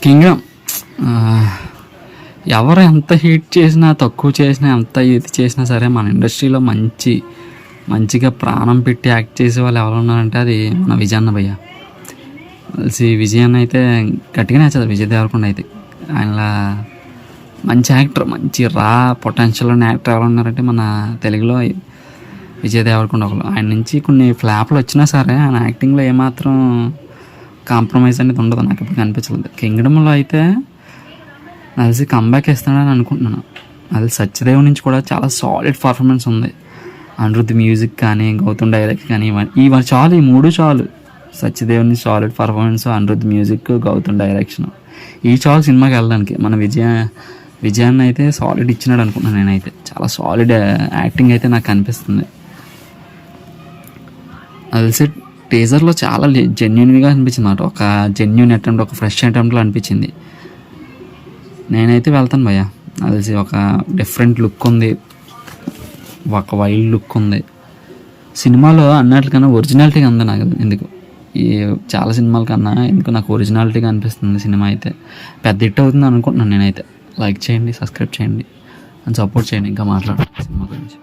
Kingdom ఎవరు ఎంత heat చేసినా, తక్కువ చేసినా, ఎంత ఇది చేసినా సరే మన ఇండస్ట్రీలో మంచిగా ప్రాణం పెట్టి యాక్ట్ చేసే వాళ్ళు ఎవరు ఉన్నారంటే అది మన విజయ్ అన్న భయ్య. విజయ్ అన్న అయితే గట్టిగా నచ్చదు. విజయ్ దేవరకొండ అయితే ఆయనలా మంచి యాక్టర్, మంచి పొటెన్షియల్ ఉన్న యాక్టర్ ఎవరు ఉన్నారంటే మన తెలుగులో విజయ్ దేవరకొండ ఒకరు. ఆయన నుంచి కొన్ని ఫ్లాప్లు వచ్చినా సరే ఆయన యాక్టింగ్లో ఏమాత్రం కాంప్రమైజ్ అనేది ఉండదు, నాకు ఇప్పుడు కనిపించలేదు. కింగ్డమ్లో అయితే నాకు తెలిసి కంబ్యాక్ ఇస్తాడని అనుకుంటున్నాను. అది సత్యదేవ్ నుంచి కూడా చాలా సాలిడ్ పర్ఫార్మెన్స్ ఉంది. అనిరుద్ధ్ మ్యూజిక్ కానీ, గౌతమ్ డైరెక్ట్ కానీ, ఇవి చాలు, ఈ మూడు చాలు. సత్యదేవ్ని solid performance, Anirudh music, Gautam direction, ఈ చాలు సినిమాకి వెళ్ళడానికి. మన విజయాన్ని అయితే సాలిడ్ ఇచ్చినాడు అనుకుంటున్నాను నేనైతే. చాలా సాలిడ్ యాక్టింగ్ అయితే నాకు అనిపిస్తుంది. అది తెలిసి టీజర్లో చాలా జెన్యున్గా అనిపించింది అన్నమాట. ఒక జెన్యున్ అటెంప్ట్, ఒక ఫ్రెష్ అటెంప్ట్లో అనిపించింది. నేనైతే వెళ్తాను భయ్య. అది తెలిసి ఒక డిఫరెంట్ లుక్ ఉంది, ఒక వైల్డ్ లుక్ ఉంది సినిమాలో. అన్నట్లుకన్నా ఒరిజినాలిటీగా ఉంది నాకు ఎందుకు. ఈ చాలా సినిమాల కన్నా ఎందుకు నాకు ఒరిజినాలిటీగా అనిపిస్తుంది సినిమా అయితే. పెద్ద హిట్ అవుతుంది అనుకుంటున్నాను నేనైతే. లైక్ చేయండి, సబ్స్క్రైబ్ చేయండి, అండ్ సపోర్ట్ చేయండి. ఇంకా మాట్లాడాలి సినిమా గురించి.